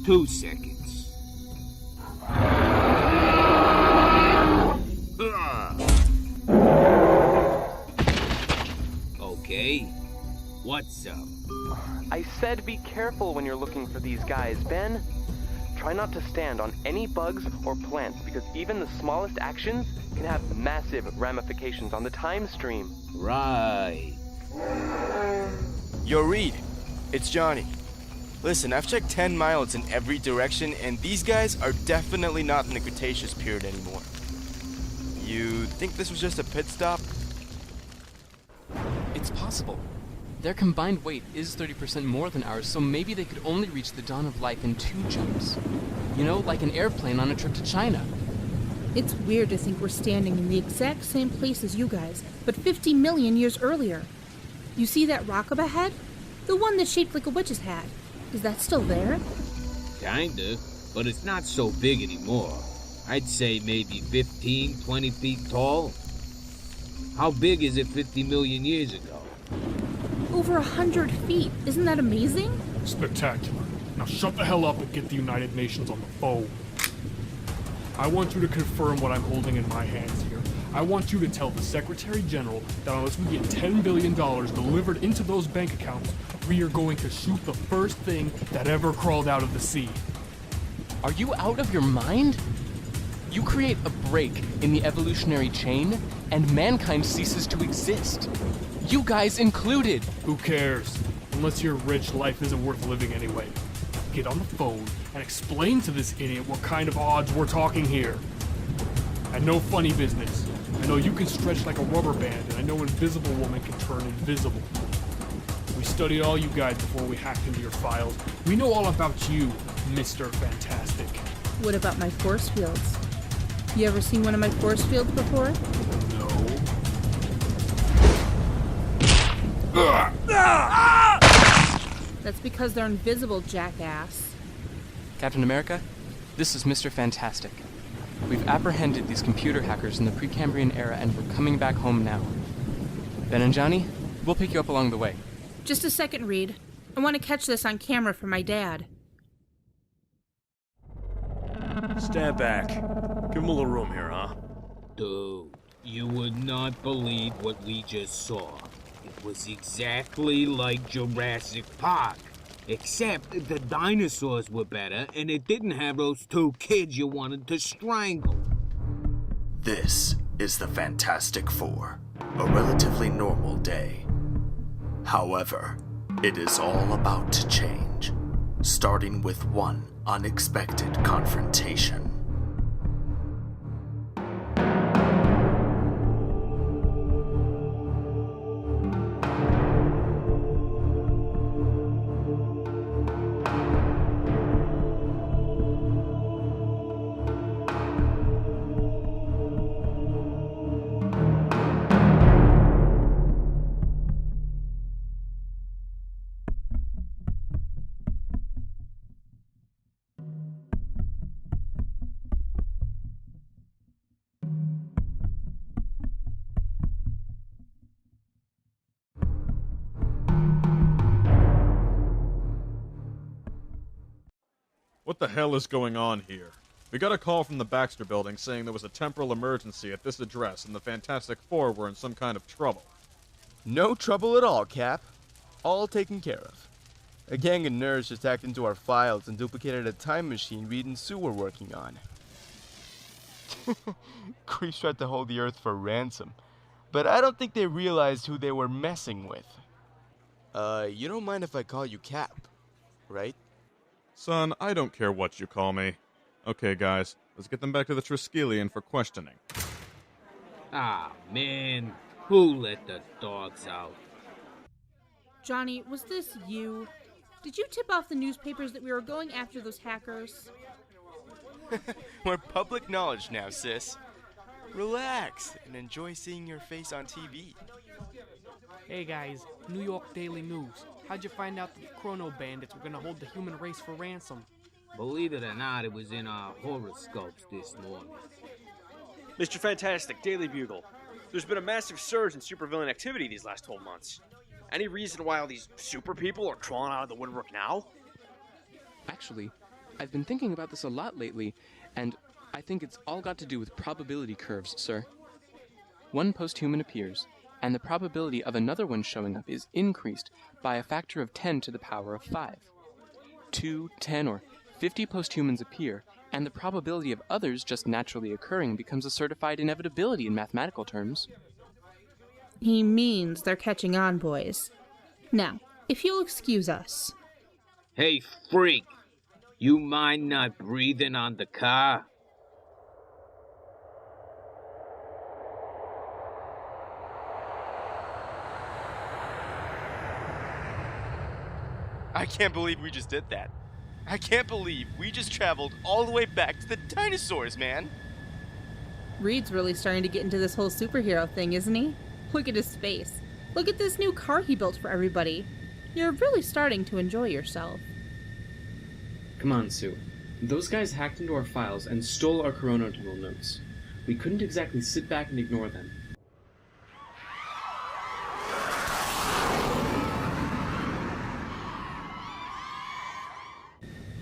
2 seconds. Okay, what's up? I said be careful when you're looking for these guys, Ben. Try not to stand on any bugs or plants because even the smallest actions can have massive ramifications on the time stream. Right. Yo, Reed. It's Johnny. Listen, I've checked 10 miles in every direction, and these guys are definitely not in the Cretaceous period anymore. You think this was just a pit stop? It's possible. Their combined weight is 30% more than ours, so maybe they could only reach the dawn of life in 2 jumps. You know, like an airplane on a trip to China. It's weird to think we're standing in the exact same place as you guys, but 50 million years earlier. You see that rock up ahead? The one that's shaped like a witch's hat. Is that still there? Kinda, but it's not so big anymore. I'd say maybe 15, 20 feet tall. How big is it 50 million years ago? Over 100 feet. Isn't that amazing? Spectacular. Now shut the hell up and get the United Nations on the phone. I want you to confirm what I'm holding in my hands here. I want you to tell the Secretary General that unless we get $10 billion delivered into those bank accounts, we are going to shoot the first thing that ever crawled out of the sea. Are you out of your mind? You create a break in the evolutionary chain, and mankind ceases to exist. You guys included. Who cares? Unless you're rich, life isn't worth living anyway. Get on the phone and explain to this idiot what kind of odds we're talking here. And no funny business. I know you can stretch like a rubber band, and I know Invisible Woman can turn invisible. We studied all you guys before we hacked into your files. We know all about you, Mr. Fantastic. What about my force fields? You ever seen one of my force fields before? No. That's because they're invisible, jackass. Captain America, this is Mr. Fantastic. We've apprehended these computer hackers in the Precambrian era, and we're coming back home now. Ben and Johnny, we'll pick you up along the way. Just a second, Reed. I want to catch this on camera for my dad. Stand back. Give him a little room here, huh? Dude, you would not believe what we just saw. It was exactly like Jurassic Park. Except the dinosaurs were better, and it didn't have those 2 kids you wanted to strangle. This is the Fantastic Four, a relatively normal day. However, it is all about to change, starting with one unexpected confrontation. What the hell is going on here? We got a call from the Baxter building saying there was a temporal emergency at this address and the Fantastic Four were in some kind of trouble. No trouble at all, Cap. All taken care of. A gang of nerds just hacked into our files and duplicated a time machine Reed and Sue were working on. Creeps tried to hold the Earth for ransom, but I don't think they realized who they were messing with. You don't mind if I call you Cap, right? Son, I don't care what you call me. Okay, guys, let's get them back to the Triskelion for questioning. Ah, man. Who let the dogs out? Johnny, was this you? Did you tip off the newspapers that we were going after those hackers? We're public knowledge now, sis. Relax and enjoy seeing your face on TV. Hey guys, New York Daily News. How'd you find out that the Chrono Bandits were gonna hold the human race for ransom? Believe it or not, it was in our horoscopes this morning. Mr. Fantastic, Daily Bugle. There's been a massive surge in supervillain activity these last 12 months. Any reason why all these super people are crawling out of the woodwork now? Actually, I've been thinking about this a lot lately, and I think it's all got to do with probability curves, sir. One posthuman appears, and the probability of another one showing up is increased by a factor of 10 to the power of 5. 2, 10, or 50 posthumans appear, and the probability of others just naturally occurring becomes a certified inevitability in mathematical terms. He means they're catching on, boys. Now, if you'll excuse us. Hey, freak! You mind not breathing on the car? I can't believe we just did that. I can't believe we just traveled all the way back to the dinosaurs, man. Reed's really starting to get into this whole superhero thing, isn't he? Look at his face. Look at this new car he built for everybody. You're really starting to enjoy yourself. Come on, Sue. Those guys hacked into our files and stole our Corona Tunnel notes. We couldn't exactly sit back and ignore them.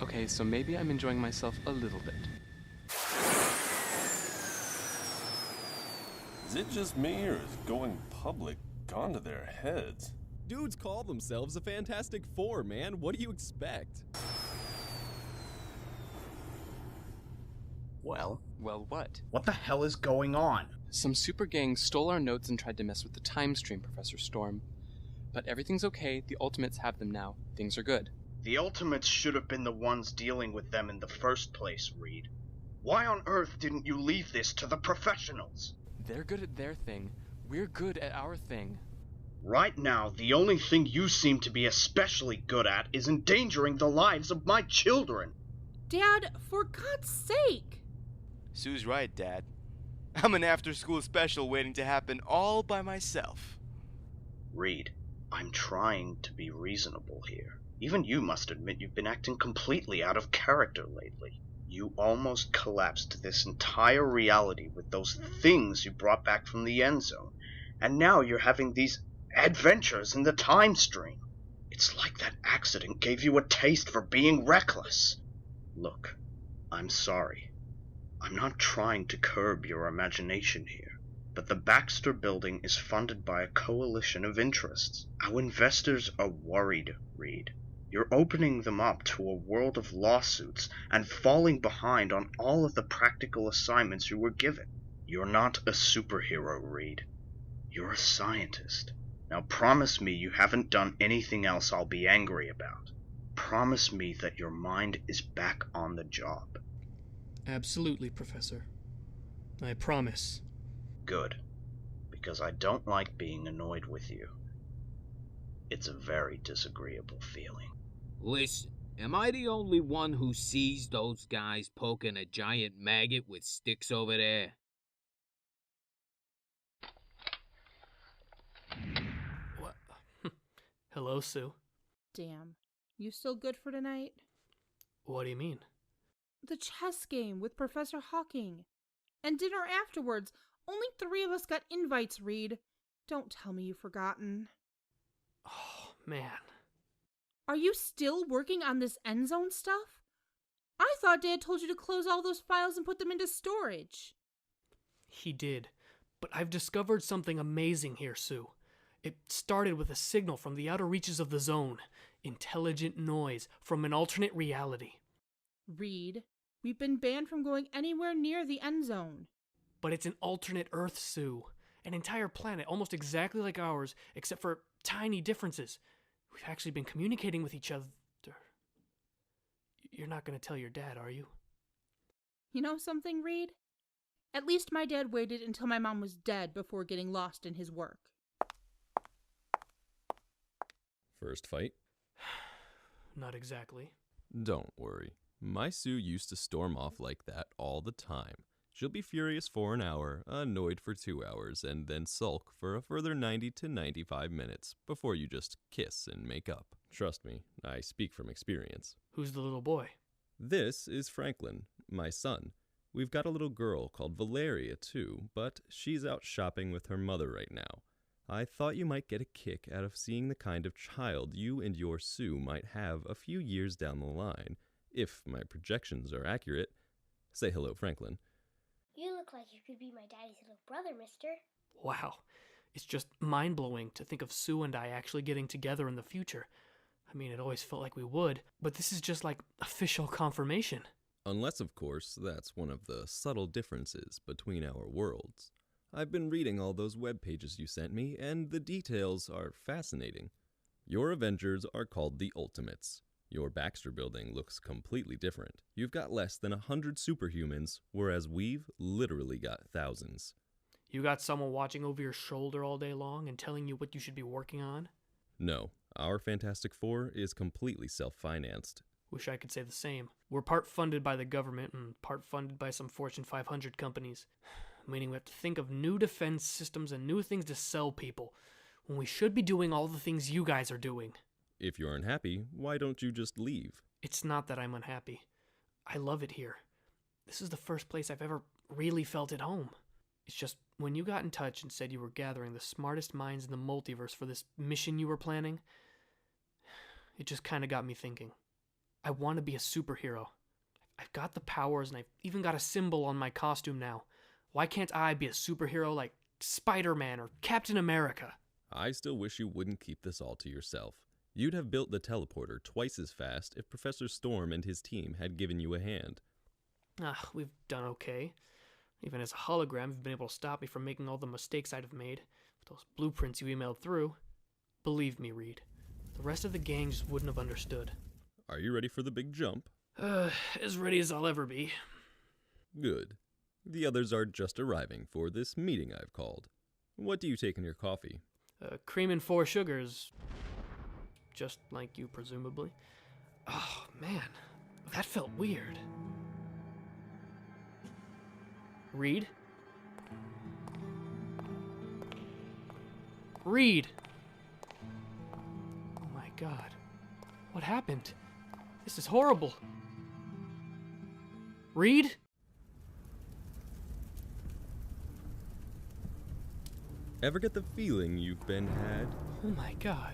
Okay, so maybe I'm enjoying myself a little bit. Is it just me, or is going public gone to their heads? Dudes call themselves a Fantastic Four, man. What do you expect? Well, what? What the hell is going on? Some super gang stole our notes and tried to mess with the time stream, Professor Storm. But everything's okay, the Ultimates have them now. Things are good. The Ultimates should have been the ones dealing with them in the first place, Reed. Why on earth didn't you leave this to the professionals? They're good at their thing. We're good at our thing. Right now, the only thing you seem to be especially good at is endangering the lives of my children. Dad, for God's sake! Sue's right, Dad. I'm an after-school special waiting to happen all by myself. Reed, I'm trying to be reasonable here. Even you must admit you've been acting completely out of character lately. You almost collapsed this entire reality with those things you brought back from the end zone, and now you're having these adventures in the time stream. It's like that accident gave you a taste for being reckless. Look, I'm sorry. I'm not trying to curb your imagination here, but the Baxter Building is funded by a coalition of interests. Our investors are worried, Reed. You're opening them up to a world of lawsuits and falling behind on all of the practical assignments you were given. You're not a superhero, Reed. You're a scientist. Now promise me you haven't done anything else I'll be angry about. Promise me that your mind is back on the job. Absolutely, Professor. I promise. Good. Because I don't like being annoyed with you. It's a very disagreeable feeling. Listen, am I the only one who sees those guys poking a giant maggot with sticks over there? What? Hello, Sue. Damn. You still good for tonight? What do you mean? The chess game with Professor Hawking. And dinner afterwards. Only 3 of us got invites, Reed. Don't tell me you've forgotten. Oh, man. Are you still working on this end zone stuff? I thought Dad told you to close all those files and put them into storage. He did. But I've discovered something amazing here, Sue. It started with a signal from the outer reaches of the zone. Intelligent noise from an alternate reality. Reed, we've been banned from going anywhere near the end zone. But it's an alternate Earth, Sue. An entire planet, almost exactly like ours, except for tiny differences. We've actually been communicating with each other. You're not going to tell your dad, are you? You know something, Reed? At least my dad waited until my mom was dead before getting lost in his work. First fight? Not exactly. Don't worry. My Sue used to storm off like that all the time. She'll be furious for an hour, annoyed for 2 hours, and then sulk for a further 90 to 95 minutes before you just kiss and make up. Trust me, I speak from experience. Who's the little boy? This is Franklin, my son. We've got a little girl called Valeria, too, but she's out shopping with her mother right now. I thought you might get a kick out of seeing the kind of child you and your Sue might have a few years down the line, if my projections are accurate. Say hello, Franklin. You look like you could be my daddy's little brother, mister. Wow. It's just mind-blowing to think of Sue and I actually getting together in the future. I mean, it always felt like we would, but this is just like official confirmation. Unless, of course, that's one of the subtle differences between our worlds. I've been reading all those web pages you sent me, and the details are fascinating. Your Avengers are called the Ultimates. Your Baxter building looks completely different. You've got less than 100 superhumans, whereas we've literally got thousands. You got someone watching over your shoulder all day long and telling you what you should be working on? No, our Fantastic Four is completely self-financed. Wish I could say the same. We're part funded by the government and part funded by some Fortune 500 companies. Meaning we have to think of new defense systems and new things to sell people, when we should be doing all the things you guys are doing. If you're unhappy, why don't you just leave? It's not that I'm unhappy. I love it here. This is the first place I've ever really felt at home. It's just, when you got in touch and said you were gathering the smartest minds in the multiverse for this mission you were planning, it just kind of got me thinking. I want to be a superhero. I've got the powers and I've even got a symbol on my costume now. Why can't I be a superhero like Spider-Man or Captain America? I still wish you wouldn't keep this all to yourself. You'd have built the teleporter twice as fast if Professor Storm and his team had given you a hand. We've done okay. Even as a hologram, you've been able to stop me from making all the mistakes I'd have made with those blueprints you emailed through. Believe me, Reed. The rest of the gang just wouldn't have understood. Are you ready for the big jump? As ready as I'll ever be. Good. The others are just arriving for this meeting I've called. What do you take in your coffee? Cream and 4 sugars. Just like you, presumably. Oh, man. That felt weird. Reed? Reed! Oh my god. What happened? This is horrible. Reed? Ever get the feeling you've been had? Oh my god.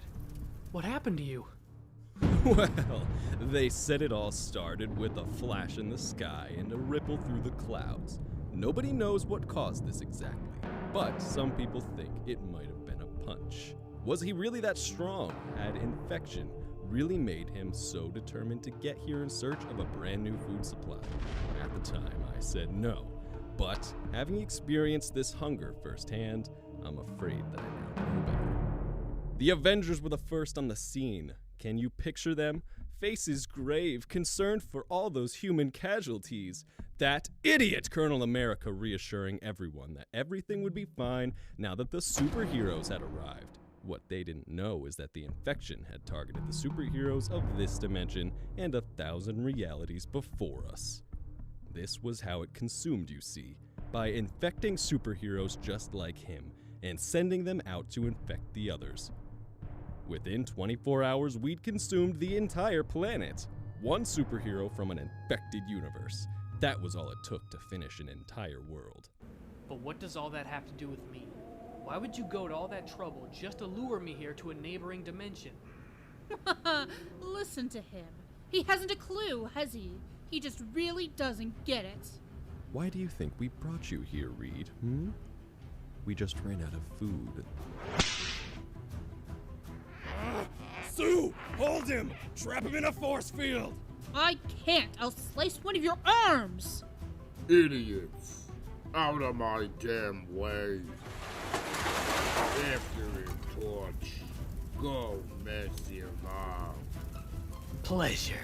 What happened to you? Well, they said it all started with a flash in the sky and a ripple through the clouds. Nobody knows what caused this exactly, but some people think it might have been a punch. Was he really that strong? Had infection really made him so determined to get here in search of a brand new food supply? At the time, I said no, but having experienced this hunger firsthand, I'm afraid that I now know better. The Avengers were the first on the scene. Can you picture them? Faces grave, concerned for all those human casualties. That idiot Colonel America reassuring everyone that everything would be fine now that the superheroes had arrived. What they didn't know is that the infection had targeted the superheroes of this dimension and 1,000 realities before us. This was how it consumed, you see, by infecting superheroes just like him and sending them out to infect the others. Within 24 hours, we'd consumed the entire planet. One superhero from an infected universe. That was all it took to finish an entire world. But what does all that have to do with me? Why would you go to all that trouble just to lure me here to a neighboring dimension? Listen to him. He hasn't a clue, has he? He just really doesn't get it. Why do you think we brought you here, Reed? We just ran out of food. Sue! Hold him! Trap him in a force field! I can't. I'll slice one of your arms. Idiots. Out of my damn way. After him, Torch. Go mess him up. Pleasure.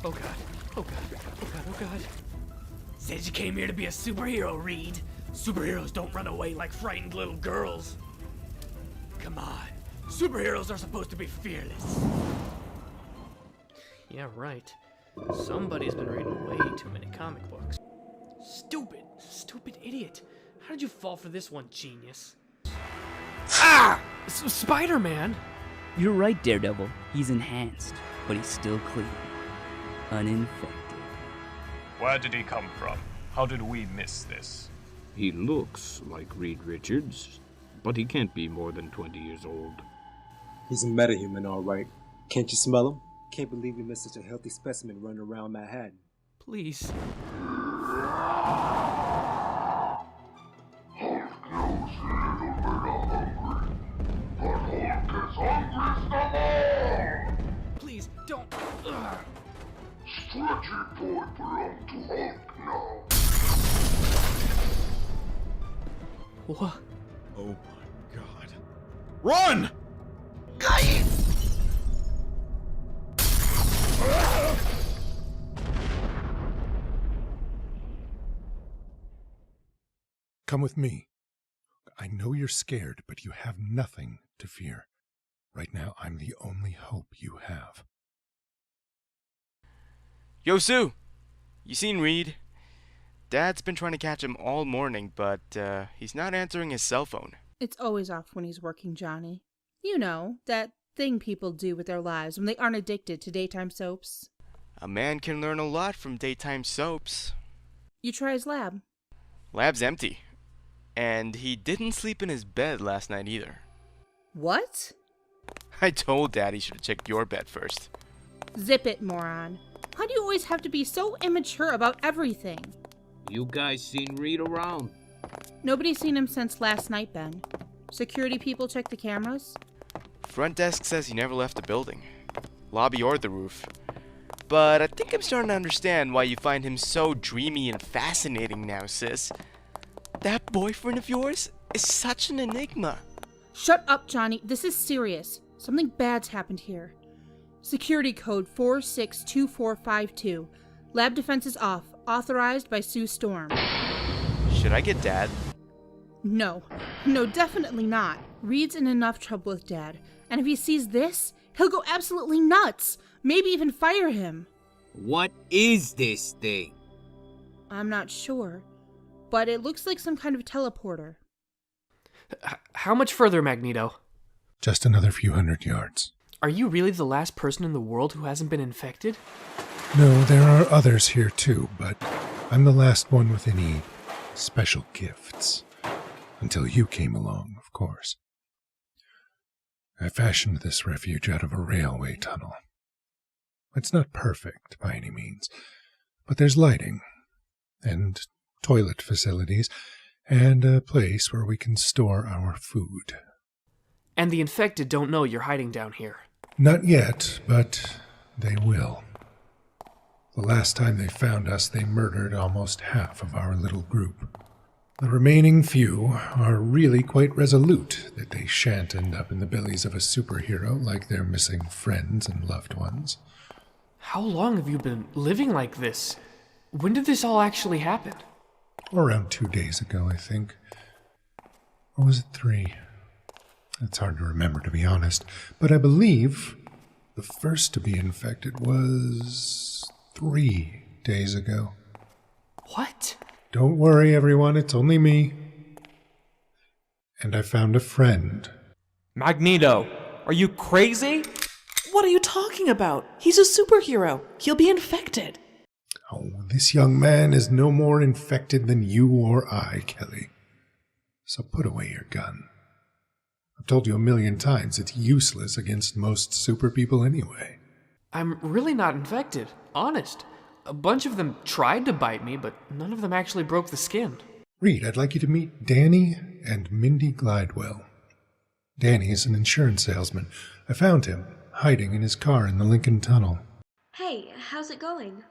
Oh god. Oh god. Oh god. Oh god. Said you came here to be a superhero, Reed. Superheroes don't run away like frightened little girls. Come on. Superheroes are supposed to be fearless. Yeah, right. Somebody's been reading way too many comic books. Stupid idiot. How did you fall for this one, genius? Ah! Spider-Man! You're right, Daredevil. He's enhanced, but he's still clean. Uninfected. Where did he come from? How did we miss this? He looks like Reed Richards, but he can't be more than 20 years old. He's a metahuman, all right. Can't you smell him? Can't believe we missed such a healthy specimen running around Manhattan. Please. Please, don't. Stretchy boy belong to Hulk now. What? Oh my god. Run! Come with me. I know you're scared, but you have nothing to fear. Right now, I'm the only hope you have. Yo, Sue! You seen Reed? Dad's been trying to catch him all morning, but he's not answering his cell phone. It's always off when he's working, Johnny. You know, that thing people do with their lives when they aren't addicted to daytime soaps. A man can learn a lot from daytime soaps. You try his lab. Lab's empty. And he didn't sleep in his bed last night either. What? I told Dad he should have checked your bed first. Zip it, moron. Why do you always have to be so immature about everything? You guys seen Reed around? Nobody's seen him since last night, Ben. Security people check the cameras? Front desk says he never left the building. Lobby or the roof. But I think I'm starting to understand why you find him so dreamy and fascinating now, sis. That boyfriend of yours is such an enigma. Shut up, Johnny. This is serious. Something bad's happened here. Security code 462452. Lab defense is off. Authorized by Sue Storm. Should I get Dad? No, definitely not. Reed's in enough trouble with Dad. And if he sees this, he'll go absolutely nuts. Maybe even fire him. What is this thing? I'm not sure. But it looks like some kind of teleporter. How much further, Magneto? Just another few hundred yards. Are you really the last person in the world who hasn't been infected? No, there are others here too, but I'm the last one with any special gifts. Until you came along, of course. I fashioned this refuge out of a railway tunnel. It's not perfect by any means, but there's lighting, and toilet facilities, and a place where we can store our food. And the infected don't know you're hiding down here. Not yet, but they will. The last time they found us, they murdered almost half of our little group. The remaining few are really quite resolute that they shan't end up in the bellies of a superhero like their missing friends and loved ones. How long have you been living like this? When did this all actually happen? Around 2 days ago, I think. Or was it 3? It's hard to remember, to be honest. But I believe the first to be infected was 3 days ago. What? Don't worry, everyone. It's only me. And I found a friend. Magneto, are you crazy? What are you talking about? He's a superhero. He'll be infected. Oh, this young man is no more infected than you or I, Kelly. So put away your gun. I've told you 1,000,000 times it's useless against most super people anyway. I'm really not infected, honest. A bunch of them tried to bite me, but none of them actually broke the skin. Reed, I'd like you to meet Danny and Mindy Glidewell. Danny is an insurance salesman. I found him, hiding in his car in the Lincoln Tunnel. Hey, how's it going?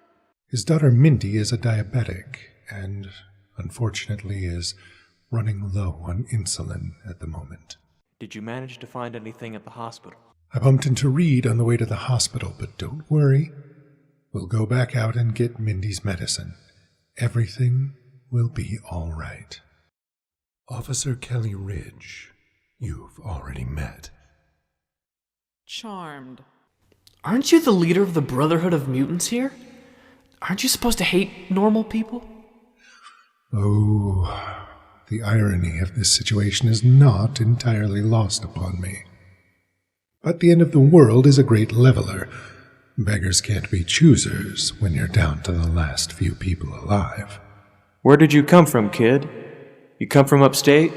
His daughter Mindy is a diabetic, and unfortunately is running low on insulin at the moment. Did you manage to find anything at the hospital? I bumped into Reed on the way to the hospital, but don't worry. We'll go back out and get Mindy's medicine. Everything will be all right. Officer Kelly Ridge, you've already met. Charmed. Aren't you the leader of the Brotherhood of Mutants here? Aren't you supposed to hate normal people? Oh, the irony of this situation is not entirely lost upon me. But the end of the world is a great leveler. Beggars can't be choosers when you're down to the last few people alive. Where did you come from, kid? You come from upstate?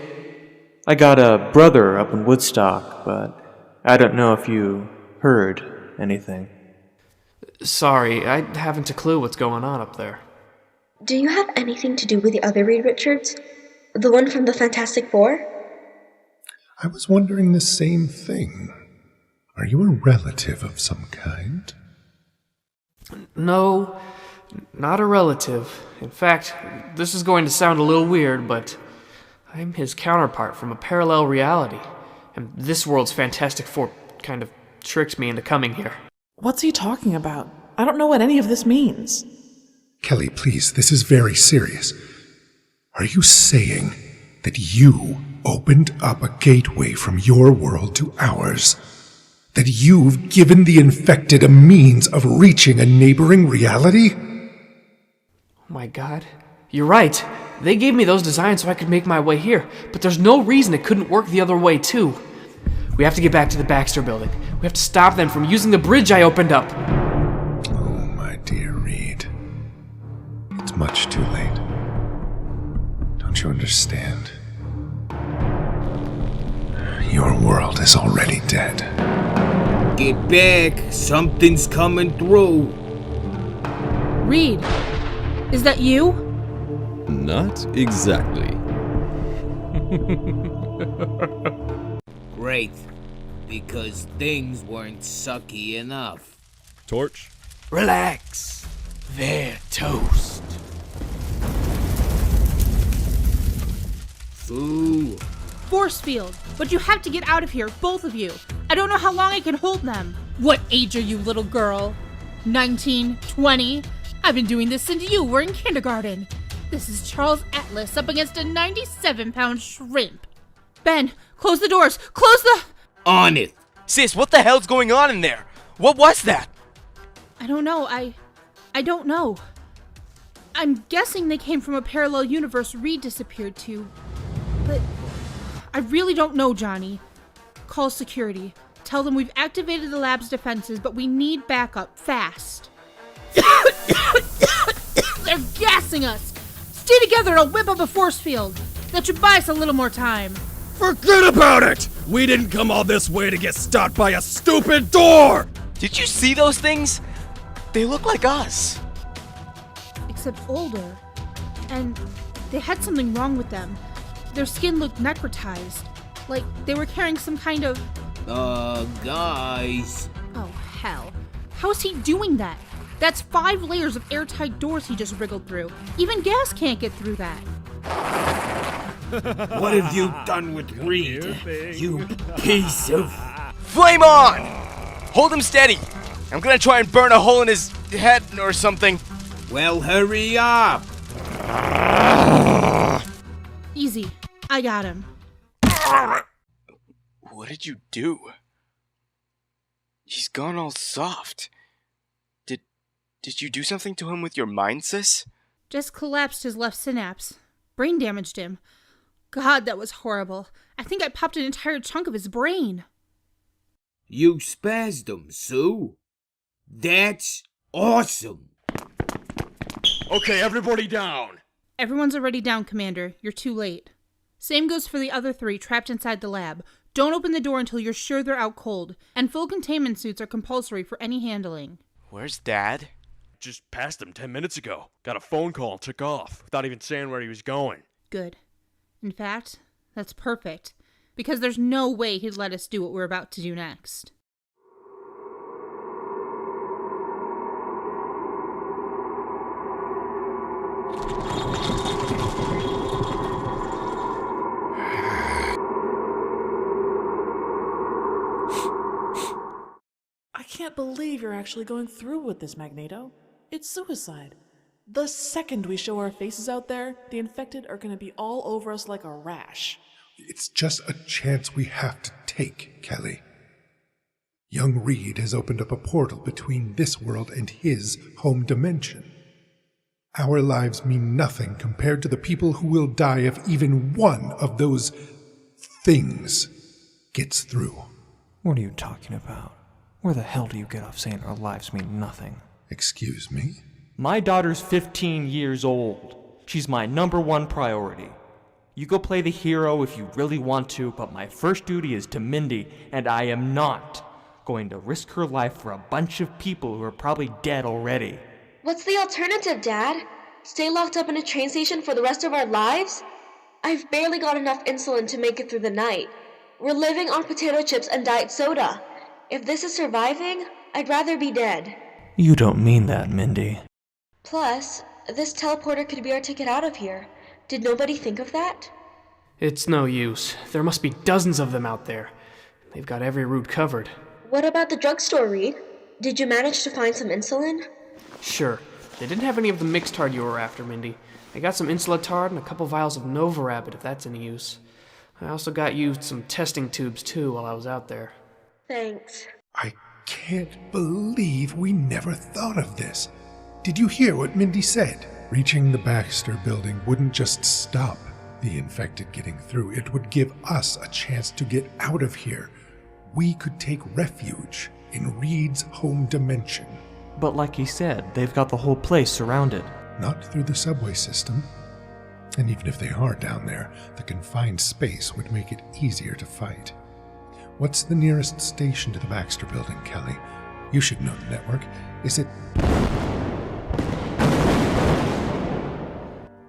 I got a brother up in Woodstock, but I don't know if you heard anything. Sorry, I haven't a clue what's going on up there. Do you have anything to do with the other Reed Richards? The one from the Fantastic Four? I was wondering the same thing. Are you a relative of some kind? No, not a relative. In fact, this is going to sound a little weird, but I'm his counterpart from a parallel reality. And this world's Fantastic Four kind of tricked me into coming here. What's he talking about? I don't know what any of this means. Kelly, please, this is very serious. Are you saying that you opened up a gateway from your world to ours? That you've given the infected a means of reaching a neighboring reality? Oh my god. You're right. They gave me those designs so I could make my way here, but there's no reason it couldn't work the other way too. We have to get back to the Baxter building. We have to stop them from using the bridge I opened up. Oh, my dear Reed. It's much too late. Don't you understand? Your world is already dead. Get back. Something's coming through. Reed, is that you? Not exactly. Great. Because things weren't sucky enough. Torch? Relax. They're toast. Ooh. Force field. But you have to get out of here, both of you. I don't know how long I can hold them. What age are you, little girl? 19? 20? I've been doing this since you were in kindergarten. This is Charles Atlas up against a 97-pound shrimp. Ben, close the doors. Close the... On it. Sis, what the hell's going on in there? What was that? I don't know. I don't know. I'm guessing they came from a parallel universe Reed disappeared to. But I really don't know, Johnny. Call security. Tell them we've activated the lab's defenses, but we need backup fast. They're gassing us. Stay together, I'll whip up a force field. That should buy us a little more time. Forget about it! We didn't come all this way to get stopped by a stupid door! Did you see those things? They look like us. Except older. And they had something wrong with them. Their skin looked necrotized. Like they were carrying some kind of... guys. Oh, hell. How is he doing that? That's 5 layers of airtight doors he just wriggled through. Even gas can't get through that. What have you done with Reed? You piece of... Flame on! Hold him steady. I'm gonna try and burn a hole in his head or something. Well, hurry up. Easy. I got him. What did you do? He's gone all soft. Did you do something to him with your mind, sis? Just collapsed his left synapse. Brain damaged him. God, that was horrible. I think I popped an entire chunk of his brain. You spazzed him, Sue. That's awesome. Okay, everybody down. Everyone's already down, Commander. You're too late. Same goes for the other 3 trapped inside the lab. Don't open the door until you're sure they're out cold, and full containment suits are compulsory for any handling. Where's Dad? Just passed him 10 minutes ago. Got a phone call and took off, without even saying where he was going. Good. In fact, that's perfect, because there's no way he'd let us do what we're about to do next. I can't believe you're actually going through with this, Magneto. It's suicide. The second we show our faces out there, the infected are going to be all over us like a rash. It's just a chance we have to take, Kelly. Young Reed has opened up a portal between this world and his home dimension. Our lives mean nothing compared to the people who will die if even one of those things gets through. What are you talking about? Where the hell do you get off saying our lives mean nothing? Excuse me? My daughter's 15 years old. She's my #1 priority. You go play the hero if you really want to, but my first duty is to Mindy, and I am not going to risk her life for a bunch of people who are probably dead already. What's the alternative, Dad? Stay locked up in a train station for the rest of our lives? I've barely got enough insulin to make it through the night. We're living on potato chips and diet soda. If this is surviving, I'd rather be dead. You don't mean that, Mindy. Plus, this teleporter could be our ticket out of here. Did nobody think of that? It's no use. There must be dozens of them out there. They've got every route covered. What about the drugstore, Reed? Did you manage to find some insulin? Sure. They didn't have any of the Mixtard you were after, Mindy. I got some Insulatard and a couple vials of Novorapid, if that's any use. I also got you some testing tubes, too, while I was out there. Thanks. I can't believe we never thought of this. Did you hear what Mindy said? Reaching the Baxter building wouldn't just stop the infected getting through. It would give us a chance to get out of here. We could take refuge in Reed's home dimension. But like he said, they've got the whole place surrounded. Not through the subway system. And even if they are down there, the confined space would make it easier to fight. What's the nearest station to the Baxter building, Kelly? You should know the network. Is it...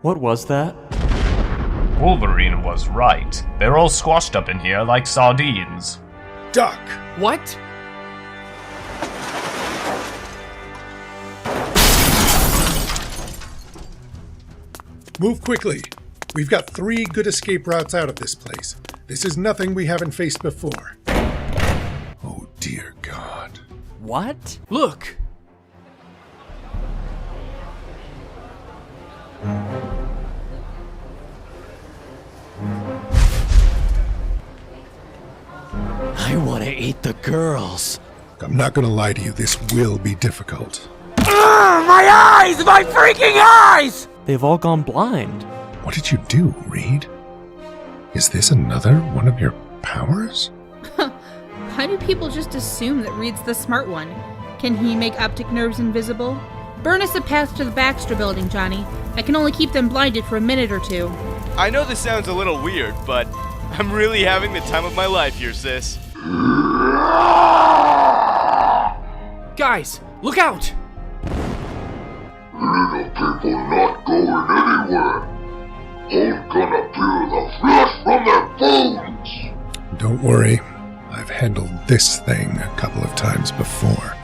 What was that? Wolverine was right. They're all squashed up in here like sardines. Duck! What? Move quickly. We've got 3 good escape routes out of this place. This is nothing we haven't faced before. Oh, dear God. What? Look! I want to eat the girls. I'm not going to lie to you. This will be difficult. My eyes! My freaking eyes! They've all gone blind. What did you do, Reed? Is this another one of your powers? Why do people just assume that Reed's the smart one? Can he make optic nerves invisible? Burn us a path to the Baxter building, Johnny. I can only keep them blinded for a minute or two. I know this sounds a little weird, but I'm really having the time of my life here, sis. Guys, look out! Little people not going anywhere. I'm gonna peel the flesh from their bones. Don't worry. I've handled this thing a couple of times before.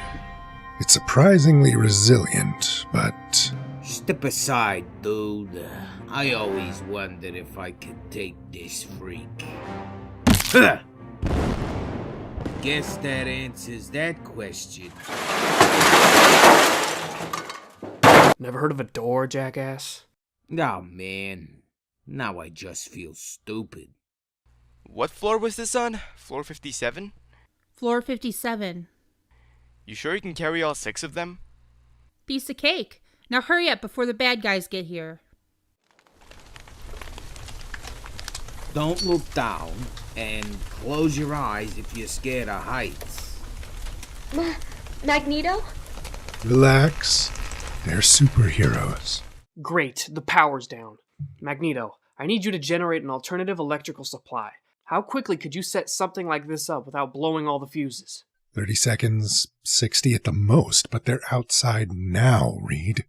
It's surprisingly resilient, but... Step aside, dude. I always wondered if I could take this freak. Huh. Guess that answers that question. Never heard of a door, jackass? Oh, man. Now I just feel stupid. What floor was this on? Floor 57? Floor 57. You sure you can carry all 6 of them? Piece of cake. Now hurry up before the bad guys get here. Don't look down, and close your eyes if you're scared of heights. Magneto? Relax. They're superheroes. Great, the power's down. Magneto, I need you to generate an alternative electrical supply. How quickly could you set something like this up without blowing all the fuses? 30 seconds, 60 at the most, but they're outside now, Reed.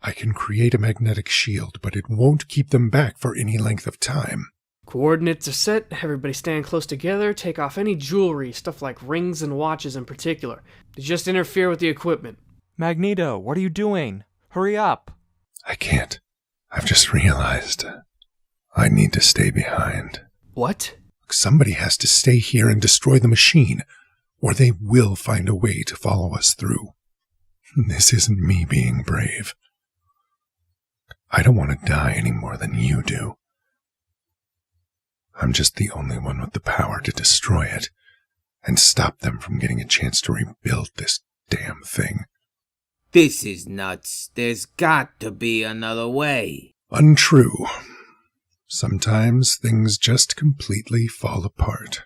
I can create a magnetic shield, but it won't keep them back for any length of time. Coordinates are set, everybody stand close together, take off any jewelry, stuff like rings and watches in particular. To just interfere with the equipment. Magneto, what are you doing? Hurry up. I can't. I've just realized I need to stay behind. What? Somebody has to stay here and destroy the machine, or they will find a way to follow us through. This isn't me being brave. I don't want to die any more than you do. I'm just the only one with the power to destroy it and stop them from getting a chance to rebuild this damn thing. This is nuts. There's got to be another way. Untrue. Sometimes things just completely fall apart.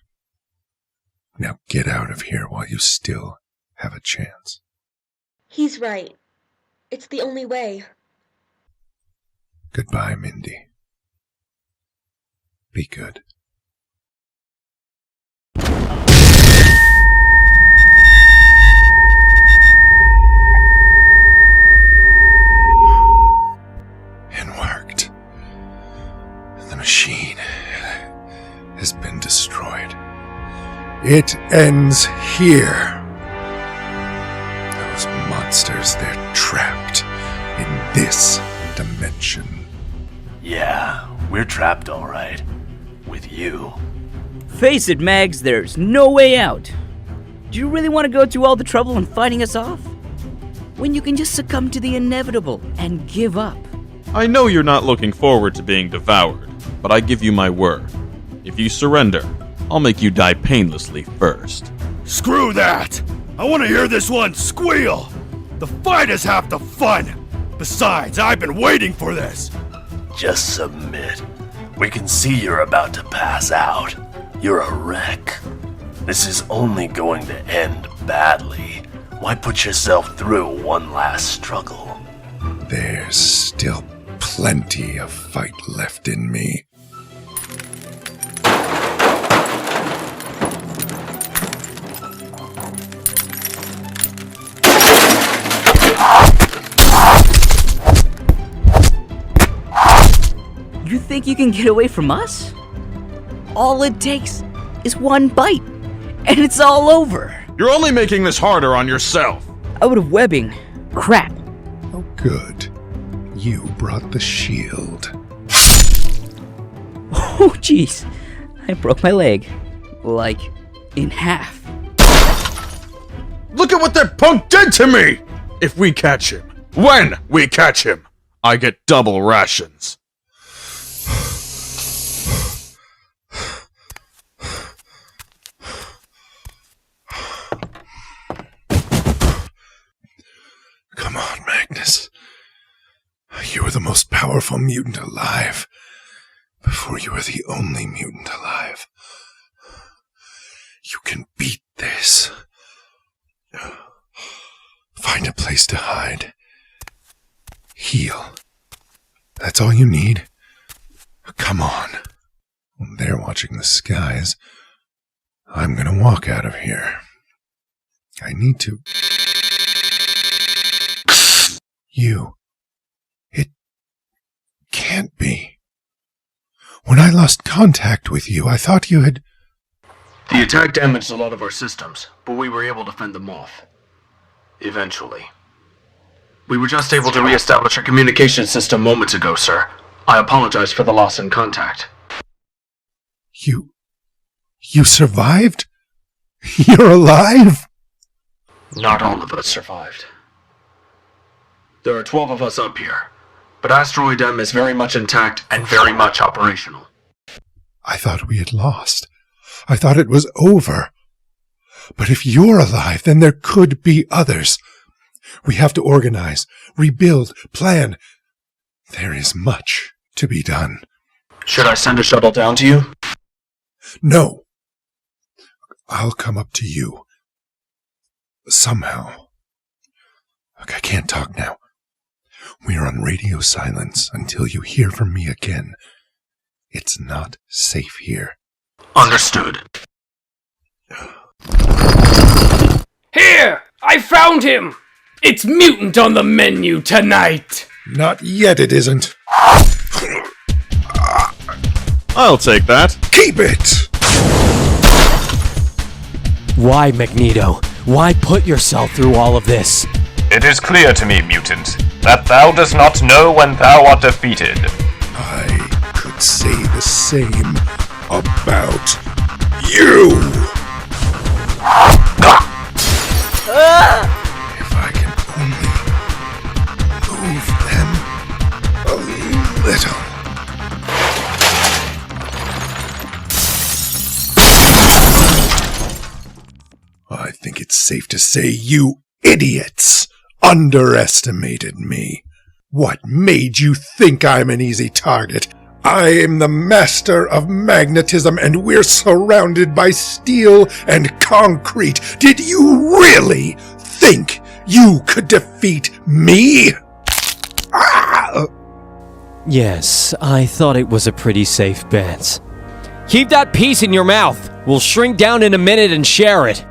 Now get out of here while you still have a chance. He's right. It's the only way. Goodbye, Mindy. Be good. It ends here. Those monsters, they're trapped in this dimension. Yeah, we're trapped all right. With you. Face it, Mags, there's no way out. Do you really want to go through all the trouble in fighting us off? When you can just succumb to the inevitable and give up. I know you're not looking forward to being devoured, but I give you my word. If you surrender, I'll make you die painlessly first. Screw that! I want to hear this one squeal! The fight is half the fun! Besides, I've been waiting for this! Just submit. We can see you're about to pass out. You're a wreck. This is only going to end badly. Why put yourself through one last struggle? There's still plenty of fight left in me. You think you can get away from us? All it takes is one bite, and it's all over. You're only making this harder on yourself. Out of webbing. Crap. Oh, good. You brought the shield. Oh, jeez. I broke my leg. Like, in half. Look at what that punk did to me! If we catch him, when we catch him, I get double rations. Come on, Magnus. You were the most powerful mutant alive. Before you were the only mutant alive. You can beat this. Find a place to hide. Heal. That's all you need. Come on. They're watching the skies. I'm gonna walk out of here. I need to... It can't be. When I lost contact with you, I thought you had... The attack damaged a lot of our systems, but we were able to fend them off. Eventually. We were just able to re-establish our communication system moments ago, sir. I apologize for the loss in contact. You survived? You're alive? Not all of us survived. There are 12 of us up here, but Asteroid M is very much intact and very much operational. I thought we had lost. I thought it was over. But if you're alive, then there could be others. We have to organize, rebuild, plan. There is much to be done. Should I send a shuttle down to you? No. I'll come up to you. Somehow. Look, I can't talk now. We're on radio silence until you hear from me again. It's not safe here. Understood. Here! I found him! It's mutant on the menu tonight! Not yet, it isn't. I'll take that. Keep it! Why, Magneto? Why put yourself through all of this? It is clear to me, mutant, that thou dost not know when thou art defeated. I could say the same about you! If I can only move them a little. I think it's safe to say you idiots underestimated me. What made you think I'm an easy target? I am the master of magnetism, and we're surrounded by steel and concrete. Did you really think you could defeat me? Yes, I thought it was a pretty safe bet. Keep that piece in your mouth. We'll shrink down in a minute and share it.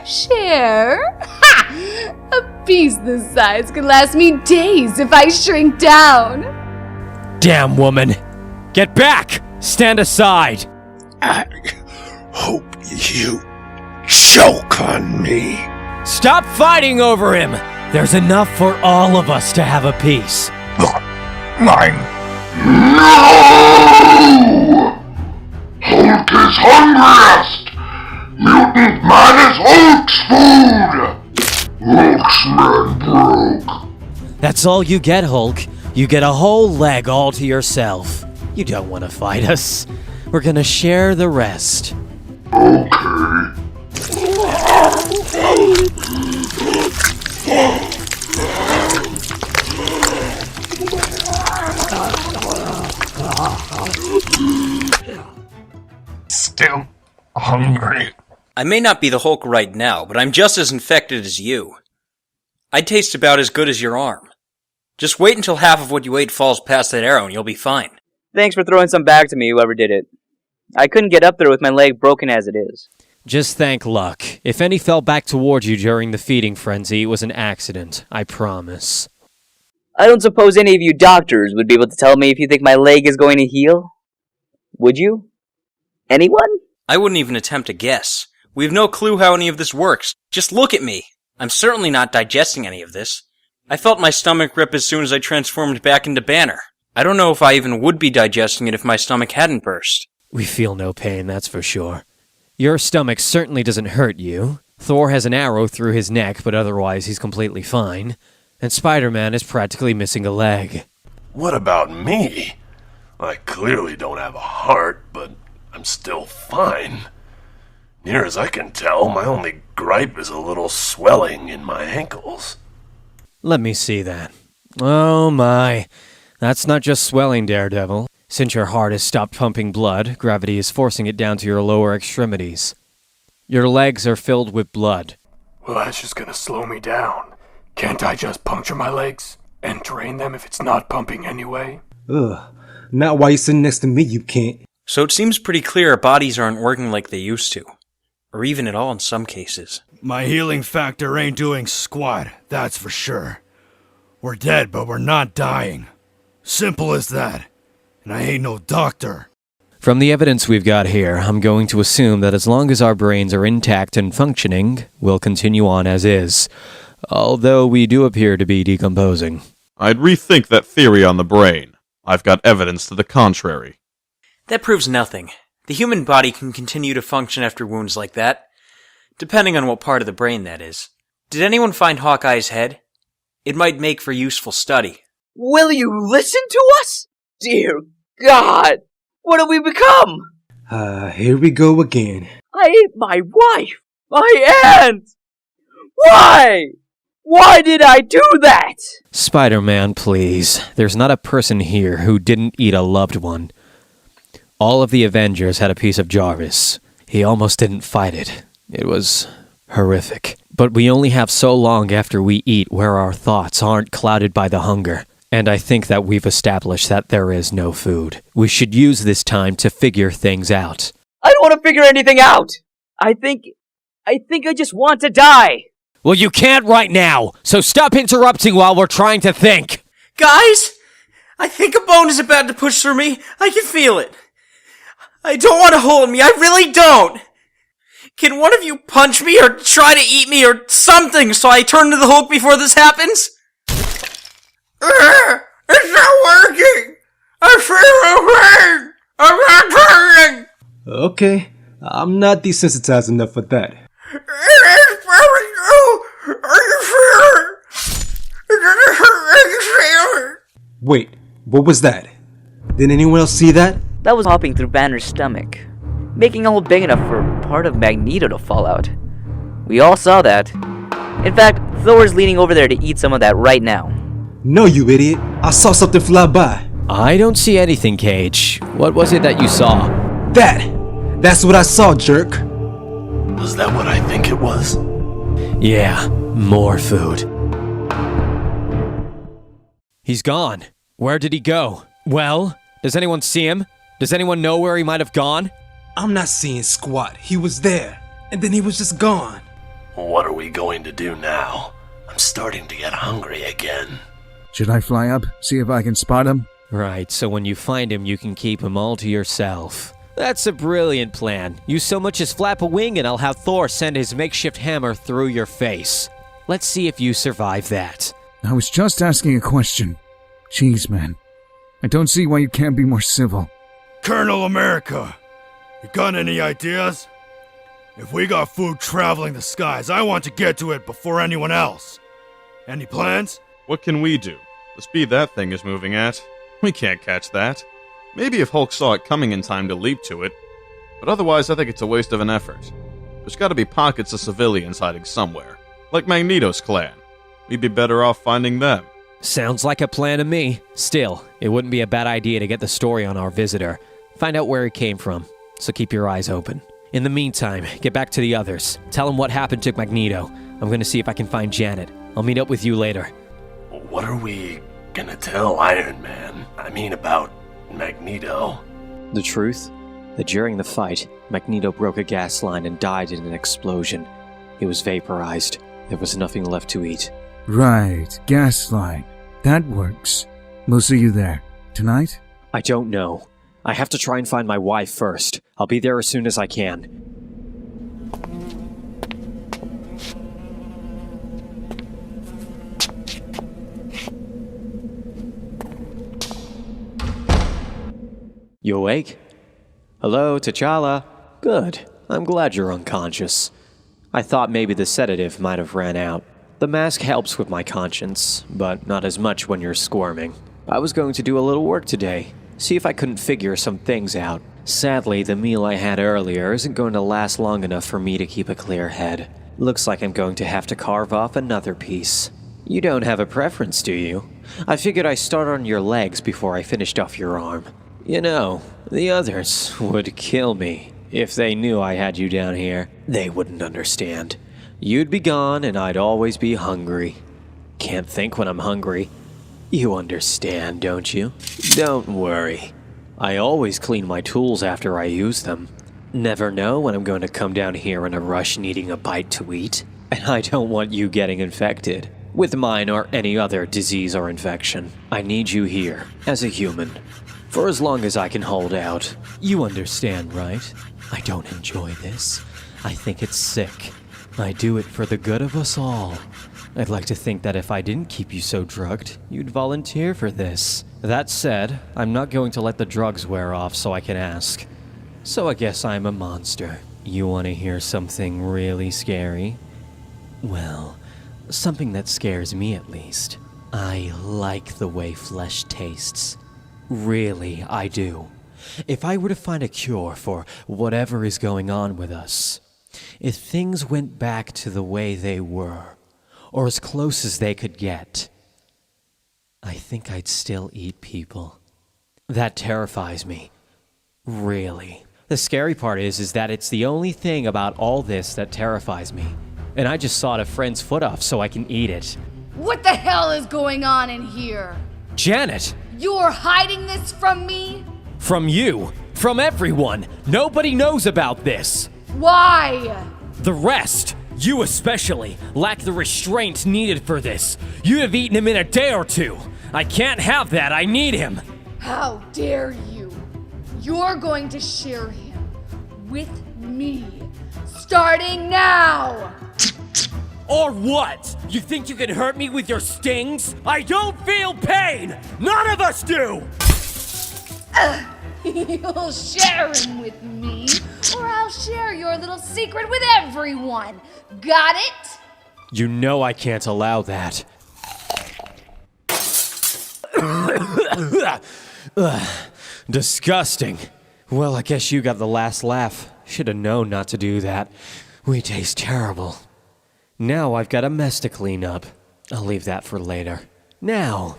Share? Ha! A piece this size could last me days if I shrink down. Damn woman. Get back! Stand aside! You choke on me. Stop fighting over him! There's enough for all of us to have a peace. Mine. No! Hulk is hungriest! Mutant man is Hulk's food! Hulk's man broke. That's all you get, Hulk. You get a whole leg all to yourself. You don't want to fight us. We're gonna share the rest. Okay. Still hungry. I may not be the Hulk right now, but I'm just as infected as you. I'd taste about as good as your arm. Just wait until half of what you ate falls past that arrow and you'll be fine. Thanks for throwing some back to me, whoever did it. I couldn't get up there with my leg broken as it is. Just thank luck. If any fell back toward you during the feeding frenzy, it was an accident. I promise. I don't suppose any of you doctors would be able to tell me if you think my leg is going to heal? Would you? Anyone? I wouldn't even attempt to guess. We have no clue how any of this works. Just look at me. I'm certainly not digesting any of this. I felt my stomach rip as soon as I transformed back into Banner. I don't know if I even would be digesting it if my stomach hadn't burst. We feel no pain, that's for sure. Your stomach certainly doesn't hurt you. Thor has an arrow through his neck, but otherwise he's completely fine. And Spider-Man is practically missing a leg. What about me? I clearly don't have a heart, but I'm still fine. Near as I can tell, my only gripe is a little swelling in my ankles. Let me see that. Oh my. That's not just swelling, Daredevil. Since your heart has stopped pumping blood, gravity is forcing it down to your lower extremities. Your legs are filled with blood. Well, that's just gonna slow me down. Can't I just puncture my legs and drain them if it's not pumping anyway? Ugh. Not while you're sitting next to me, you can't. So it seems pretty clear our bodies aren't working like they used to. Or even at all in some cases. My healing factor ain't doing squat, that's for sure. We're dead, but we're not dying. Simple as that. And I ain't no doctor. From the evidence we've got here, I'm going to assume that as long as our brains are intact and functioning, we'll continue on as is. Although we do appear to be decomposing. I'd rethink that theory on the brain. I've got evidence to the contrary. That proves nothing. The human body can continue to function after wounds like that. Depending on what part of the brain that is. Did anyone find Hawkeye's head? It might make for useful study. Will you listen to us? Dear God, what have we become? Here we go again. I ate my wife, my aunt. Why? Why did I do that? Spider-Man, please. There's not a person here who didn't eat a loved one. All of the Avengers had a piece of Jarvis. He almost didn't fight it. It was horrific. But we only have so long after we eat where our thoughts aren't clouded by the hunger. And I think that we've established that there is no food. We should use this time to figure things out. I don't want to figure anything out. I think I just want to die. Well, you can't right now, so stop interrupting while we're trying to think. Guys! I think a bone is about to push through me. I can feel it. I don't want to hold me. I really don't. Can one of you punch me or try to eat me or something so I turn to the Hulk before this happens? It's not working! I feel no pain! I'm not turning! Okay, I'm not desensitized enough for that. It is probably true! I can feel it! It doesn't hurt, I can feel it! Wait, what was that? Did anyone else see that? That was hopping through Banner's stomach, making a hole big enough for part of Magneto to fall out. We all saw that. In fact, Thor's leaning over there to eat some of that right now. No, you idiot. I saw something fly by. I don't see anything, Cage. What was it that you saw? That's what I saw, jerk. Was that what I think it was? Yeah, more food. He's gone. Where did he go? Well, does anyone see him? Does anyone know where he might have gone? I'm not seeing squat. He was there, and then he was just gone. What are we going to do now? I'm starting to get hungry again. Should I fly up, see if I can spot him? Right, so when you find him, you can keep him all to yourself. That's a brilliant plan. You so much as flap a wing and I'll have Thor send his makeshift hammer through your face. Let's see if you survive that. I was just asking a question. Jeez, man. I don't see why you can't be more civil. Colonel America, you got any ideas? If we got food traveling the skies, I want to get to it before anyone else. Any plans? What can we do? The speed that thing is moving at, we can't catch that. Maybe if Hulk saw it coming in time to leap to it, but otherwise I think it's a waste of an effort. There's gotta be pockets of civilians hiding somewhere, like Magneto's clan. We'd be better off finding them. Sounds like a plan to me. Still, it wouldn't be a bad idea to get the story on our visitor. Find out where he came from, so keep your eyes open. In the meantime, get back to the others. Tell them what happened to Magneto. I'm gonna see if I can find Janet. I'll meet up with you later. What are we gonna tell Iron Man? I mean, about Magneto. The truth? That during the fight, Magneto broke a gas line and died in an explosion. He was vaporized. There was nothing left to eat. Right, gaslight. That works. We'll see you there. Tonight? I don't know. I have to try and find my wife first. I'll be there as soon as I can. You awake? Hello, T'Challa. Good. I'm glad you're unconscious. I thought maybe the sedative might have ran out. The mask helps with my conscience, but not as much when you're squirming. I was going to do a little work today, see if I couldn't figure some things out. Sadly, the meal I had earlier isn't going to last long enough for me to keep a clear head. Looks like I'm going to have to carve off another piece. You don't have a preference, do you? I figured I'd start on your legs before I finished off your arm. You know, the others would kill me if they knew I had you down here. They wouldn't understand. You'd be gone and I'd always be hungry. Can't think when I'm hungry. You understand, don't you? Don't worry. I always clean my tools after I use them. Never know when I'm going to come down here in a rush needing a bite to eat. And I don't want you getting infected with mine or any other disease or infection. I need you here, as a human, for as long as I can hold out. You understand, right? I don't enjoy this. I think it's sick. I do it for the good of us all. I'd like to think that if I didn't keep you so drugged, you'd volunteer for this. That said, I'm not going to let the drugs wear off so I can ask. So I guess I'm a monster. You want to hear something really scary? Well, something that scares me at least. I like the way flesh tastes. Really, I do. If I were to find a cure for whatever is going on with us, if things went back to the way they were, or as close as they could get, I think I'd still eat people. That terrifies me. Really. The scary part is that it's the only thing about all this that terrifies me. And I just sawed a friend's foot off so I can eat it. What the hell is going on in here? Janet! You're hiding this from me? From you. From everyone. Nobody knows about this. Why? The rest, you especially, lack the restraint needed for this. You'd have eaten him in a day or two. I can't have that. I need him. How dare you? You're going to share him with me, starting now! Or what? You think you can hurt me with your stings? I don't feel pain! None of us do! You'll share him with me, or I'll share your little secret with everyone. Got it? You know I can't allow that. Disgusting. Well, I guess you got the last laugh. Should have known not to do that. We taste terrible. Now I've got a mess to clean up. I'll leave that for later. Now,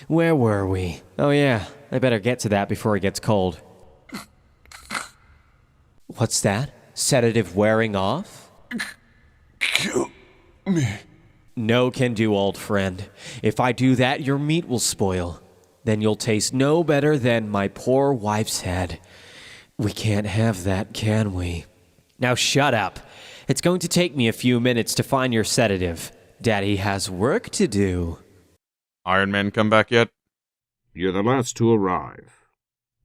where were we? Oh yeah, I better get to that before it gets cold. What's that? Sedative wearing off? Kill me. No can do, old friend. If I do that, your meat will spoil. Then you'll taste no better than my poor wife's head. We can't have that, can we? Now shut up. It's going to take me a few minutes to find your sedative. Daddy has work to do. Iron Man come back yet? You're the last to arrive.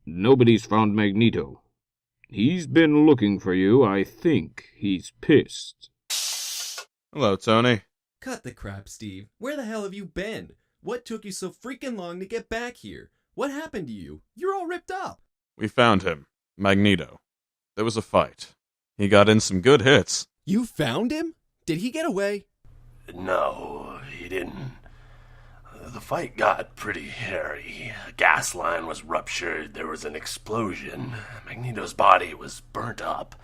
Nobody's found Magneto. He's been looking for you. I think he's pissed. Hello, Tony. Cut the crap, Steve. Where the hell have you been? What took you so freaking long to get back here? What happened to you? You're all ripped up. We found him. Magneto. There was a fight. He got in some good hits. You found him? Did he get away? No, he didn't. The fight got pretty hairy. A gas line was ruptured, there was an explosion. Magneto's body was burnt up.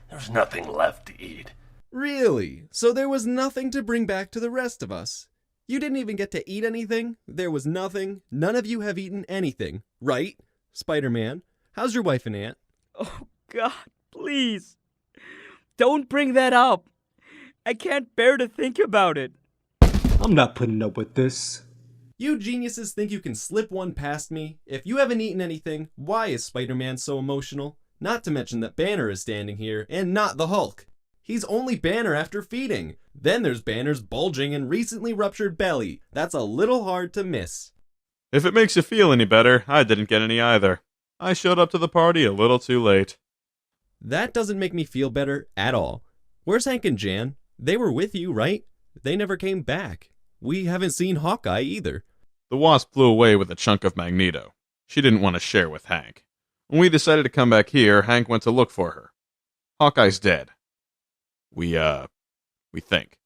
There was nothing left to eat. Really? So there was nothing to bring back to the rest of us? You didn't even get to eat anything? There was nothing? None of you have eaten anything, right? Spider-Man, how's your wife and aunt? Oh, God, please. Don't bring that up. I can't bear to think about it. I'm not putting up with this. You geniuses think you can slip one past me? If you haven't eaten anything, why is Spider-Man so emotional? Not to mention that Banner is standing here, and not the Hulk. He's only Banner after feeding. Then there's Banner's bulging and recently ruptured belly. That's a little hard to miss. If it makes you feel any better, I didn't get any either. I showed up to the party a little too late. That doesn't make me feel better at all. Where's Hank and Jan? They were with you, right? They never came back. We haven't seen Hawkeye either. The Wasp flew away with a chunk of Magneto. She didn't want to share with Hank. When we decided to come back here, Hank went to look for her. Hawkeye's dead. We think.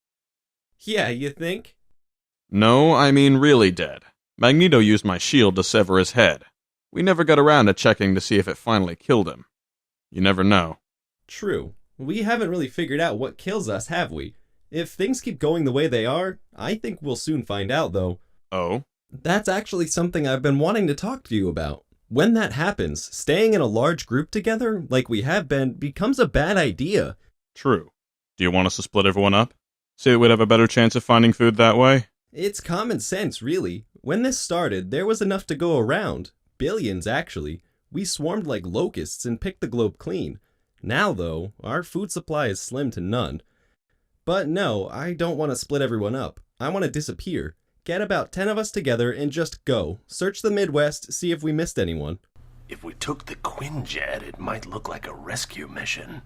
Yeah, you think? No, I mean really dead. Magneto used my shield to sever his head. We never got around to checking to see if it finally killed him. You never know. True. We haven't really figured out what kills us, have we? If things keep going the way they are, I think we'll soon find out, though. Oh? That's actually something I've been wanting to talk to you about. When that happens, staying in a large group together, like we have been, becomes a bad idea. True. Do you want us to split everyone up? See that we'd have a better chance of finding food that way? It's common sense, really. When this started, there was enough to go around. Billions, actually. We swarmed like locusts and picked the globe clean. Now, though, our food supply is slim to none. But no, I don't want to split everyone up. I want to disappear. Get about 10 of us together and just go. Search the Midwest, see if we missed anyone. If we took the Quinjet, it might look like a rescue mission.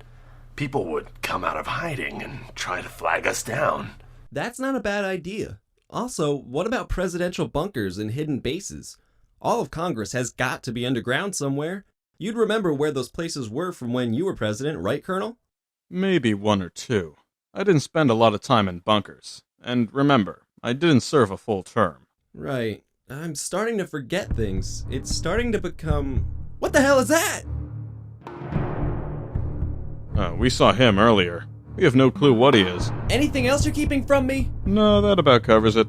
People would come out of hiding and try to flag us down. That's not a bad idea. Also, what about presidential bunkers and hidden bases? All of Congress has got to be underground somewhere. You'd remember where those places were from when you were president, right, Colonel? Maybe one or two. I didn't spend a lot of time in bunkers. And remember, I didn't serve a full term. Right. I'm starting to forget things. It's starting to become... What the hell is that? We saw him earlier. We have no clue what he is. Anything else you're keeping from me? No, that about covers it.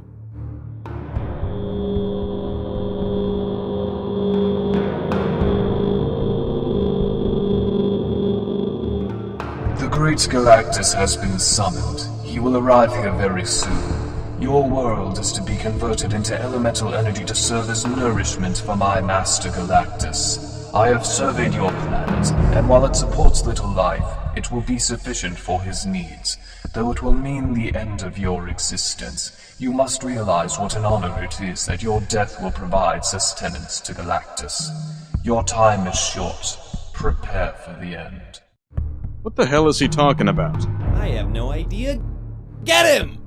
The great Galactus has been summoned. He will arrive here very soon. Your world is to be converted into elemental energy to serve as nourishment for my master Galactus. I have surveyed your planet, and while it supports little life, it will be sufficient for his needs. Though it will mean the end of your existence, you must realize what an honor it is that your death will provide sustenance to Galactus. Your time is short. Prepare for the end. What the hell is he talking about? I have no idea. Get him!